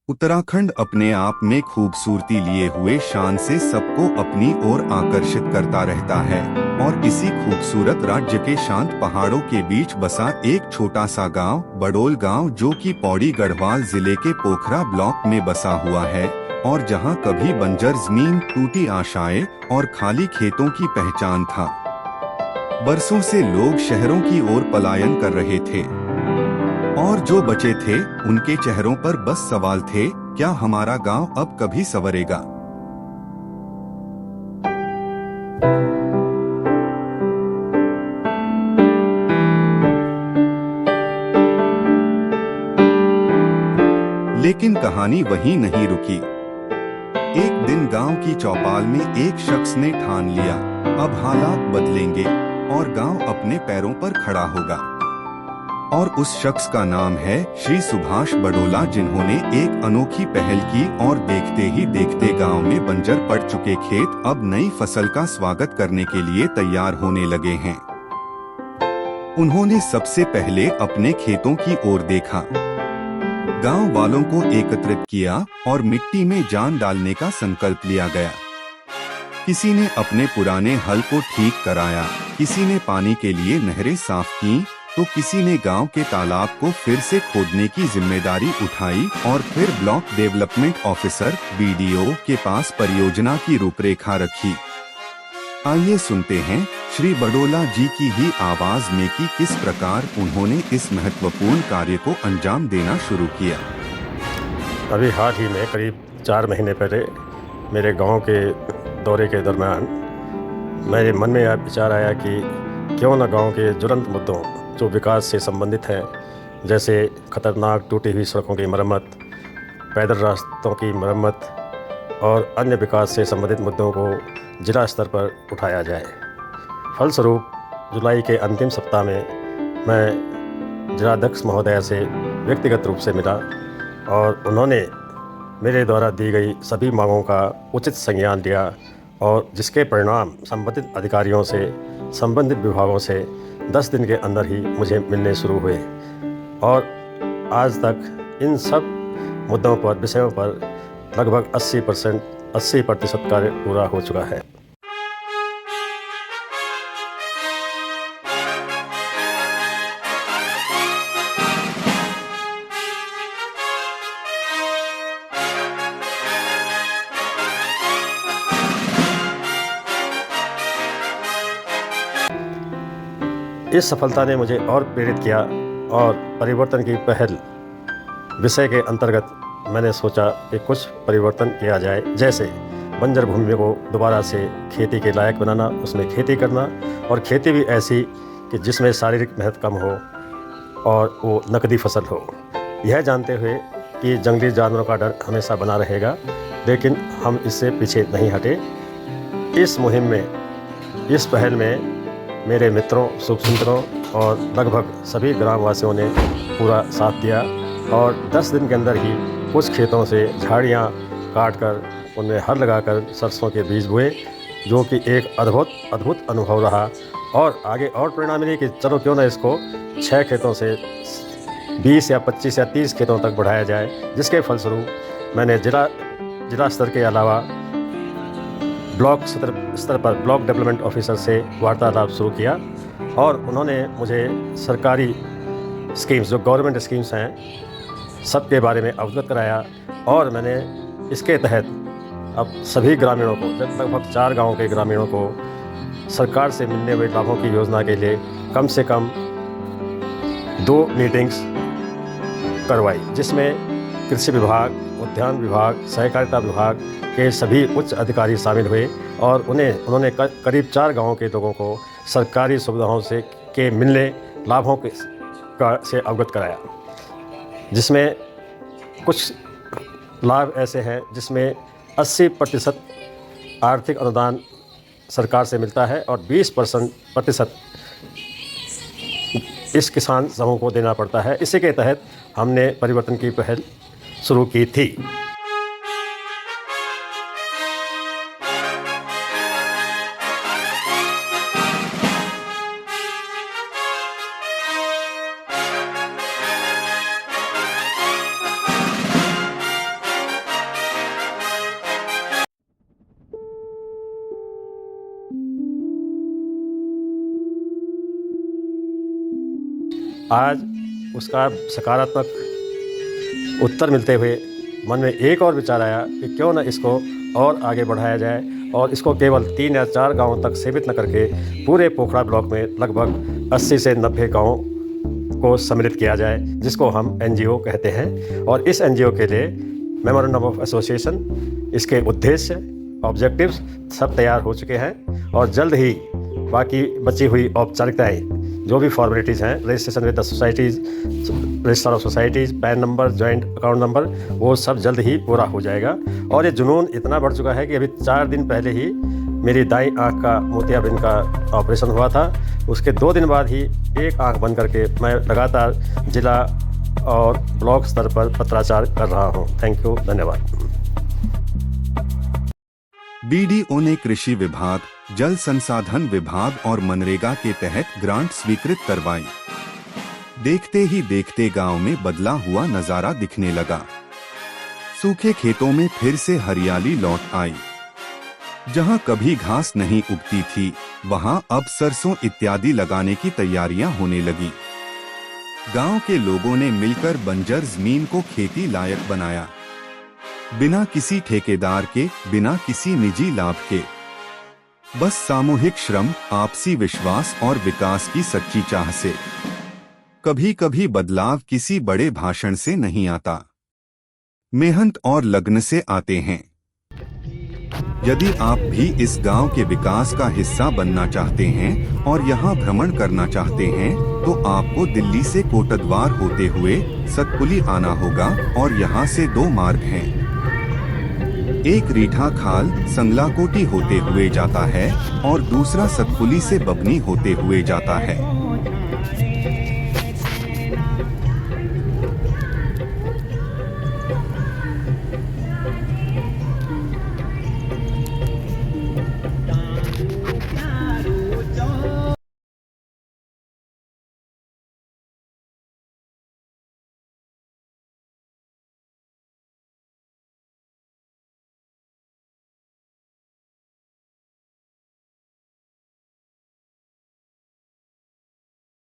उत्तराखंड अपने आप में खूबसूरती लिए हुए शान से सबको अपनी ओर आकर्षित करता रहता है और इसी खूबसूरत राज्य के शांत पहाड़ों के बीच बसा एक छोटा सा गांव बडोल गांव, जो कि पौड़ी गढ़वाल जिले के पोखरा ब्लॉक में बसा हुआ है और जहां कभी बंजर जमीन, टूटी आशाएं और खाली खेतों की पहचान था। बरसों से लोग शहरों की ओर पलायन कर रहे थे और जो बचे थे उनके चेहरों पर बस सवाल थे, क्या हमारा गांव अब कभी संवरेगा? लेकिन कहानी वहीं नहीं रुकी। एक दिन गांव की चौपाल में एक शख्स ने ठान लिया, अब हालात बदलेंगे और गांव अपने पैरों पर खड़ा होगा। और उस शख्स का नाम है श्री सुभाष बडोला, जिन्होंने एक अनोखी पहल की और देखते ही देखते गांव में बंजर पड़ चुके खेत अब नई फसल का स्वागत करने के लिए तैयार होने लगे हैं। उन्होंने सबसे पहले अपने खेतों की ओर देखा, गांव वालों को एकत्रित किया और मिट्टी में जान डालने का संकल्प लिया गया। किसी ने अपने पुराने हल को ठीक कराया, किसी ने पानी के लिए नहरें साफ की, तो किसी ने गांव के तालाब को फिर से खोदने की जिम्मेदारी उठाई और फिर ब्लॉक डेवलपमेंट ऑफिसर BDO के पास परियोजना की रूपरेखा रखी। आइए सुनते हैं श्री बडोला जी की ही आवाज में कि किस प्रकार उन्होंने इस महत्वपूर्ण कार्य को अंजाम देना शुरू किया। अभी हाल ही में करीब 4 महीने पहले मेरे गांव के दौरे के दरमियान मेरे मन में यह विचार आया कि क्यों न गांव के ज्वलंत मुद्दों जो विकास से संबंधित हैं, जैसे खतरनाक टूटी हुई सड़कों की मरम्मत, पैदल रास्तों की मरम्मत और अन्य विकास से संबंधित मुद्दों को जिला स्तर पर उठाया जाए। फलस्वरूप जुलाई के अंतिम सप्ताह में मैं जिलाध्यक्ष महोदया से व्यक्तिगत रूप से मिला और उन्होंने मेरे द्वारा दी गई सभी मांगों का उचित संज्ञान लिया और जिसके परिणाम संबंधित अधिकारियों से, संबंधित विभागों से 10 दिन के अंदर ही मुझे मिलने शुरू हुए और आज तक इन सब मुद्दों पर, विषयों पर लगभग 80% कार्य पूरा हो चुका है। इस सफलता ने मुझे और प्रेरित किया और परिवर्तन की पहल विषय के अंतर्गत मैंने सोचा कि कुछ परिवर्तन किया जाए, जैसे बंजर भूमि को दोबारा से खेती के लायक बनाना, उसमें खेती करना और खेती भी ऐसी कि जिसमें शारीरिक मेहनत कम हो और वो नकदी फसल हो। यह जानते हुए कि जंगली जानवरों का डर हमेशा बना रहेगा, लेकिन हम इससे पीछे नहीं हटे। इस मुहिम में, इस पहल में मेरे मित्रों, शुभचिंतकों और लगभग सभी ग्रामवासियों ने पूरा साथ दिया और 10 दिन के अंदर ही कुछ खेतों से झाड़ियाँ काटकर उनमें हल लगाकर सरसों के बीज बोए, जो कि एक अद्भुत अनुभव रहा। और आगे और प्रेरणा मिली कि चलो क्यों ना इसको 6 खेतों से 20 या 25 या 30 खेतों तक बढ़ाया जाए, जिसके फलस्वरूप मैंने जिला स्तर के अलावा ब्लॉक स्तर पर ब्लॉक डेवलपमेंट ऑफिसर से वार्तालाप शुरू किया और उन्होंने मुझे सरकारी स्कीम्स, जो गवर्नमेंट स्कीम्स हैं, सब के बारे में अवगत कराया और मैंने इसके तहत अब सभी ग्रामीणों को, लगभग 4 गाँवों के ग्रामीणों को सरकार से मिलने हुए लाभों की योजना के लिए कम से कम 2 मीटिंग्स करवाई, जिसमें कृषि विभाग, उद्यान विभाग, सहकारिता विभाग के सभी उच्च अधिकारी शामिल हुए और उन्होंने करीब 4 गांवों के लोगों को सरकारी सुविधाओं से के मिलने लाभों से अवगत कराया, जिसमें कुछ लाभ ऐसे हैं जिसमें 80% आर्थिक अनुदान सरकार से मिलता है और 20% इस किसान समूह को देना पड़ता है। इसी के तहत हमने परिवर्तन की पहल शुरू की थी। आज उसका सकारात्मक उत्तर मिलते हुए मन में एक और विचार आया कि क्यों न इसको और आगे बढ़ाया जाए और इसको केवल 3 या 4 गांवों तक सीमित न करके पूरे पोखरा ब्लॉक में लगभग 80 से 90 गाँव को सम्मिलित किया जाए, जिसको हम NGO कहते हैं। और इस NGO के लिए मेमोरेंडम ऑफ एसोसिएशन, इसके उद्देश्य, ऑब्जेक्टिव्स सब तैयार हो चुके हैं और जल्द ही बाकी बची हुई औपचारिकताएँ, जो भी फॉर्मेलिटीज़ हैं, registration with the societies, register of societies, pan number, joint account number, वो सब जल्द ही पूरा हो जाएगा। और ये जुनून इतना बढ़ चुका है कि अभी 4 दिन पहले ही मेरी दाईं आँख का मोतियाबिंद का ऑपरेशन हुआ था। उसके 2 दिन बाद ही एक आँख बंद करके मैं लगातार जिला और ब्लॉक स्तर पर पत्राचार कर रहा हूँ। थैंक यू, धन्यवाद। BDO ने कृषि विभाग, जल संसाधन विभाग और मनरेगा के तहत ग्रांट स्वीकृत करवाई। देखते ही देखते गांव में बदला हुआ नजारा दिखने लगा। सूखे खेतों में फिर से हरियाली लौट आई। जहां कभी घास नहीं उगती थी, वहां अब सरसों इत्यादि लगाने की तैयारियां होने लगी। गांव के लोगों ने मिलकर बंजर जमीन को खेती लायक बनाया, बिना किसी ठेकेदार के, बिना किसी निजी लाभ के। बस सामूहिक श्रम, आपसी विश्वास और विकास की सच्ची चाह से। कभी कभी बदलाव किसी बड़े भाषण से नहीं आता, मेहनत और लगन से आते हैं। यदि आप भी इस गांव के विकास का हिस्सा बनना चाहते हैं और यहां भ्रमण करना चाहते हैं, तो आपको दिल्ली से कोटद्वार होते हुए सतपुली आना होगा और यहां से 2 मार्ग हैं। एक रीठा खाल संगलाकोटी होते हुए जाता है और दूसरा सतपुली से बबनी होते हुए जाता है।